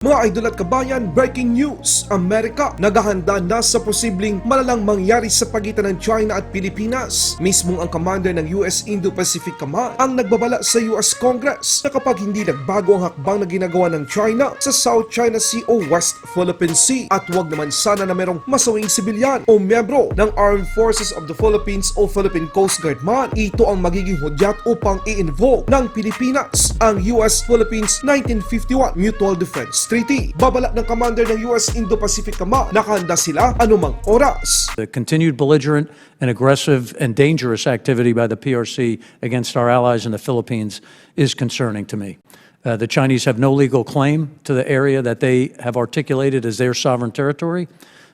Mga idol at kabayan, breaking news! Amerika naghahanda na sa posibleng malalang mangyari sa pagitan ng China at Pilipinas. Mismong ang commander ng US Indo-Pacific Command ang nagbabala sa US Congress na kapag hindi nagbago ang hakbang na ginagawa ng China sa South China Sea o West Philippine Sea at huwag naman sana na merong masawing sibilyan o miyembro ng Armed Forces of the Philippines o Philippine Coast Guard man, ito ang magiging hudyat upang i-invoke ng Pilipinas ang US-Philippines 1951 Mutual Defense Treaty. Babala ng commander ng US Indo-Pacific Command, nakahanda sila anumang oras. The continued belligerent and aggressive and dangerous activity by the PRC against our allies in the Philippines is concerning to me. The Chinese have no legal claim to the area that they have articulated as their sovereign territory,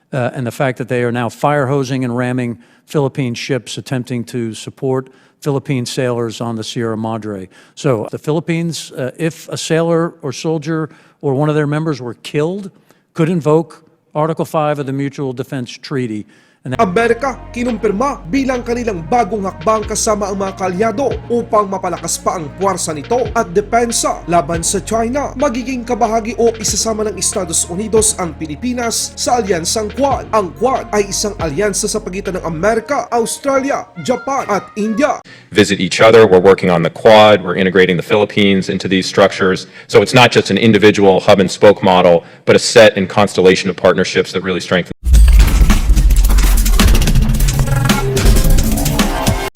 and the fact that they are now fire hosing and ramming Philippine ships attempting to support Philippine sailors on the Sierra Madre. So the Philippines, if a sailor or soldier or one of their members were killed, could invoke Article 5 of the Mutual Defense Treaty. Amerika kinumpirma bilang kanilang bagong hakbang kasama ang mga kaalyado upang mapalakas pa ang puwersa nito at depensa laban sa China. Magiging kabahagi o isasama ng Estados Unidos ang Pilipinas sa alyansang Quad. Ang Quad ay isang alyansa sa pagitan ng Amerika, Australia, Japan at India. Visit each other. We're working on the Quad. We're integrating the Philippines into these structures. So it's not just an individual hub and spoke model, but a set and constellation of partnerships that really strengthen.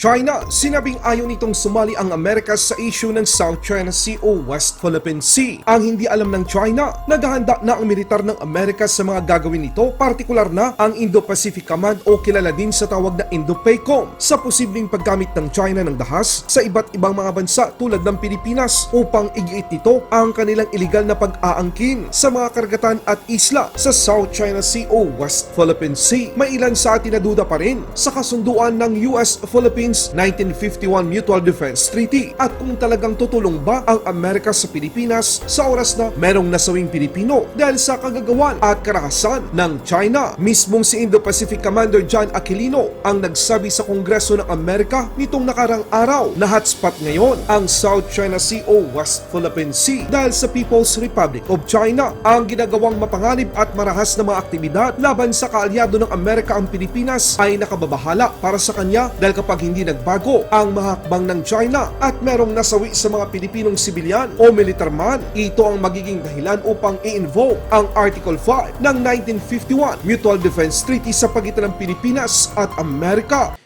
China, sinabing ayaw nitong sumali ang Amerika sa issue ng South China Sea o West Philippine Sea. Ang hindi alam ng China, naghahanda na ang militar ng Amerika sa mga gagawin nito, partikular na ang Indo-Pacific Command o kilala din sa tawag na Indo-PACOM, sa posibleng paggamit ng China ng dahas sa iba't ibang mga bansa tulad ng Pilipinas upang igiit nito ang kanilang iligal na pag-aangkin sa mga karagatan at isla sa South China Sea o West Philippine Sea. May ilan sa atin na duda pa rin sa kasunduan ng US-Philippines 1951 Mutual Defense Treaty at kung talagang tutulong ba ang Amerika sa Pilipinas sa oras na merong nasawing Pilipino dahil sa kagagawan at karahasan ng China. Mismong si Indo-Pacific Commander John Aquilino ang nagsabi sa Kongreso ng Amerika nitong nakarang araw na hotspot ngayon ang South China Sea o West Philippine Sea dahil sa People's Republic of China. Ang ginagawang mapanganib at marahas na mga aktibidad laban sa kaalyado ng Amerika ang Pilipinas ay nakababahala para sa kanya dahil kapag hindi nagbago ang mahakbang ng China at merong nasawi sa mga Pilipinong sibilyan o militar man, ito ang magiging dahilan upang i-invoke ang Article 5 ng 1951 Mutual Defense Treaty sa pagitan ng Pilipinas at Amerika.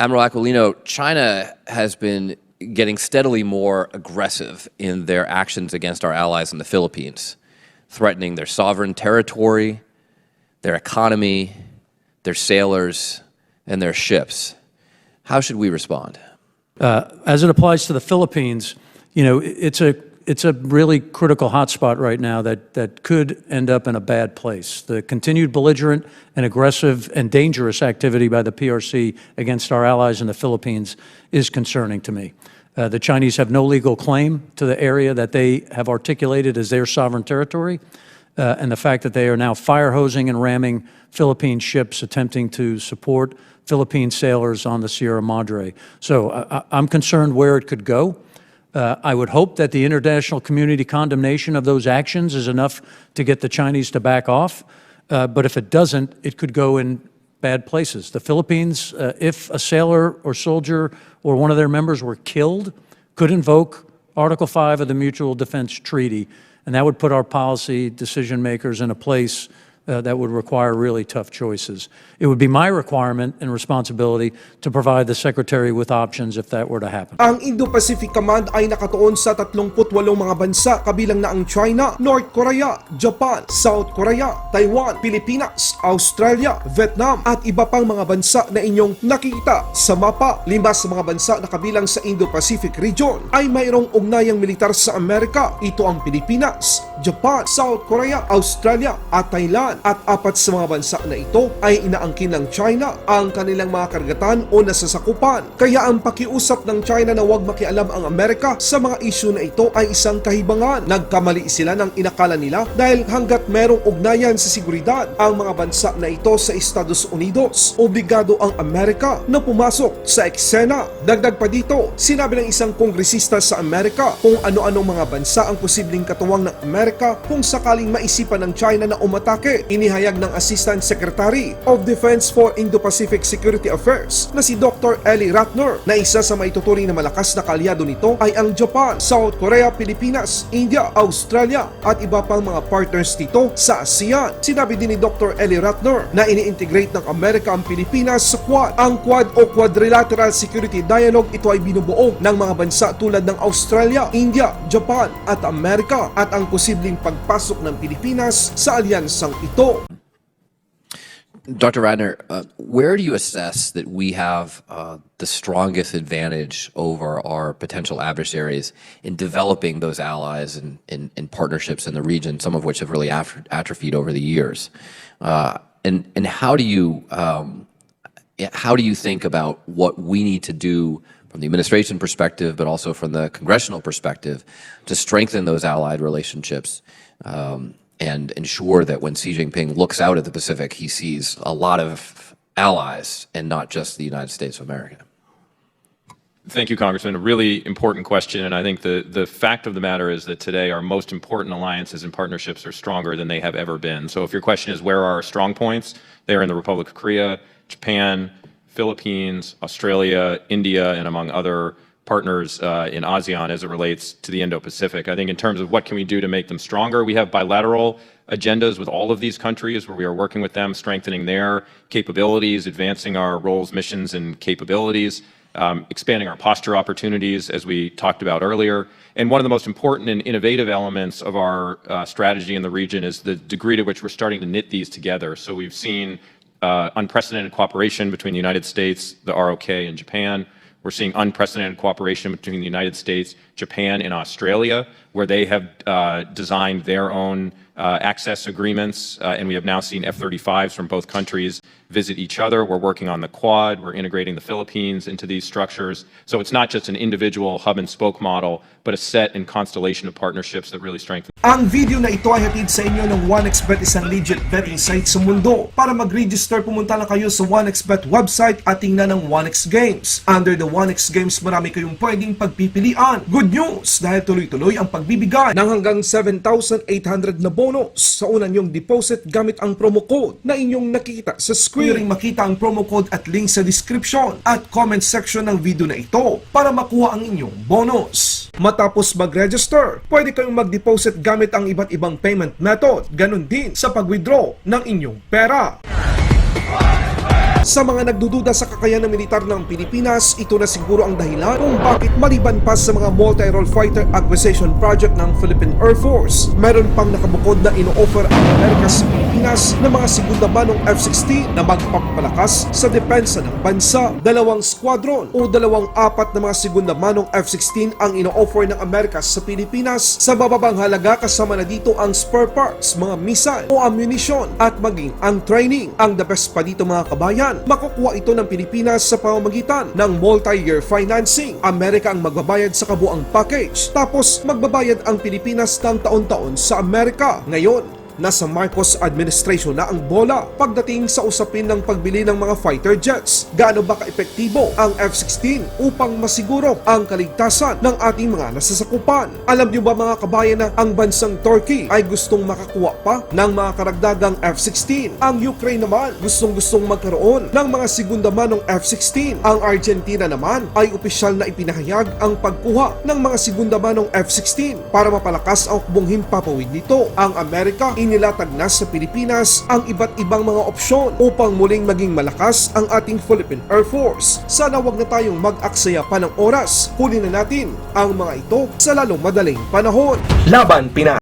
Admiral Aquilino, China has been getting steadily more aggressive in their actions against our allies in the Philippines, threatening their sovereign territory, their economy, their sailors, and their ships. How should we respond? As it applies to the Philippines, you know, it's a really critical hotspot right now that could end up in a bad place. The continued belligerent and aggressive and dangerous activity by the PRC against our allies in the Philippines is concerning to me. The Chinese have no legal claim to the area that they have articulated as their sovereign territory, and the fact that they are now fire hosing and ramming Philippine ships attempting to support Philippine sailors on the Sierra Madre. So I'm concerned where it could go. I would hope that the international community condemnation of those actions is enough to get the Chinese to back off. But if it doesn't, it could go in bad places. The Philippines, if a sailor or soldier or one of their members were killed, could invoke Article 5 of the Mutual Defense Treaty. And that would put our policy decision makers in a place that would require really tough choices. It would be my requirement and responsibility to provide the Secretary with options if that were to happen. Ang Indo-Pacific Command ay nakatuon sa 38 mga bansa kabilang na ang China, North Korea, Japan, South Korea, Taiwan, Pilipinas, Australia, Vietnam at iba pang mga bansa na inyong nakikita sa mapa. 5 sa mga bansa na kabilang sa Indo-Pacific region ay mayroong ugnayang militar sa Amerika. Ito ang Pilipinas, Japan, South Korea, Australia at Thailand. At 4 sa mga bansa na ito ay inaangkin ng China ang kanilang mga karagatan o nasasakupan. Kaya ang pakiusap ng China na huwag makialam ang Amerika sa mga issue na ito ay isang kahibangan. Nagkamali sila ng inakala nila dahil hanggat merong ugnayan sa seguridad ang mga bansa na ito sa Estados Unidos, obligado ang Amerika na pumasok sa eksena. Dagdag pa dito, sinabi ng isang kongresista sa Amerika kung ano-anong mga bansa ang posibleng katuwang ng Amerika Amerika kung sakaling maisipan ng China na umatake. Inihayag ng Assistant Secretary of Defense for Indo-Pacific Security Affairs na si Dr. Eli Ratner na isa sa maituturing na malakas na kaalyado nito ay ang Japan, South Korea, Pilipinas, India, Australia at iba pang mga partners nito sa ASEAN. Sinabi din ni Dr. Eli Ratner na ini-integrate ng Amerika ang Pilipinas sa Quad. Ang Quad o Quadrilateral Security Dialogue, ito ay binubuo ng mga bansa tulad ng Australia, India, Japan at Amerika at ang posibleng pagpasok ng Pilipinas sa alyansang ito. Dr. Radner, where do you assess that we have the strongest advantage over our potential adversaries in developing those allies and partnerships in the region, some of which have really atrophied over the years? And how do you think about what we need to do from the administration perspective, but also from the congressional perspective, to strengthen those allied relationships and ensure that when Xi Jinping looks out at the Pacific, he sees a lot of allies and not just the United States of America? Thank you, Congressman. A really important question, and I think the fact of the matter is that today our most important alliances and partnerships are stronger than they have ever been. So if your question is where are our strong points, they are in the Republic of Korea, Japan, Philippines, Australia, India, and among other partners in ASEAN as it relates to the Indo-Pacific. I think in terms of what can we do to make them stronger, we have bilateral agendas with all of these countries where we are working with them, strengthening their capabilities, advancing our roles, missions, and capabilities, expanding our posture opportunities, as we talked about earlier. And one of the most important and innovative elements of our strategy in the region is the degree to which we're starting to knit these together. So we've seen unprecedented cooperation between the United States, the ROK, and Japan. We're seeing unprecedented cooperation between the United States, Japan, and Australia, where they have designed their own access agreements, and we have now seen F-35s from both countries visit each other. We're working on the Quad. We're integrating the Philippines into these structures. So it's not just an individual hub-and-spoke model, but a set and constellation of partnerships that really strengthen. Ang video na ito ay hatid sa inyo ng 1xBet, isang legit betting site sa mundo. Para mag-register, pumunta lang kayo sa 1xBet website at tingnan ng 1x Games. Under the 1x Games, marami kayong pwedeng pagpipilian. Good news! Dahil tuloy-tuloy ang pagbibigay ng hanggang 7,800 na bonus sa una niyong deposit gamit ang promo code na inyong nakita sa screen. Pwede rin makita ang promo code at link sa description at comment section ng video na ito para makuha ang inyong bonus. Matapos mag-register, pwede kayong mag-deposit gamit ang iba't ibang payment method. Ganon din sa pag-withdraw ng inyong pera. Sa mga nagdududa sa kakayahan ng militar ng Pilipinas, ito na siguro ang dahilan kung bakit maliban pa sa mga multi-role fighter acquisition project ng Philippine Air Force, meron pang nakabukod na ino-offer ang Amerika sa Pilipinas ng mga segunda manong F-16 na magpapalakas sa depensa ng bansa. 2 squadron o 2-4 na mga segunda manong F-16 ang ino-offer ng Amerika sa Pilipinas sa bababang halaga, kasama na dito ang spare parts, mga missile o ammunition at maging ang training. Ang the best pa dito mga kabayan, makukuha ito ng Pilipinas sa pamamagitan ng multi-year financing. Amerika ang magbabayad sa kabuang package, tapos magbabayad ang Pilipinas ng taon-taon sa Amerika. Ngayon, nasa Marcos administration na ang bola pagdating sa usapin ng pagbili ng mga fighter jets. Gaano ba ka-epektibo ang F-16 upang masiguro ang kaligtasan ng ating mga nasasakupan? Alam niyo ba mga kabayan na ang bansang Turkey ay gustong makakuha pa ng mga karagdagang F-16? Ang Ukraine naman gustong magkaroon ng mga segunda manong F-16. Ang Argentina naman ay opisyal na ipinahayag ang pagkuha ng mga segunda manong F-16 para mapalakas ang hukbong himpapawid nito. Ang Amerika inilatag na sa Pilipinas ang iba't ibang mga opsyon upang muling maging malakas ang ating Philippine Air Force. Sana wag na tayong mag-aksaya pa ng oras. Kunin na natin ang mga ito sa lalong madaling panahon. Laban Pinas.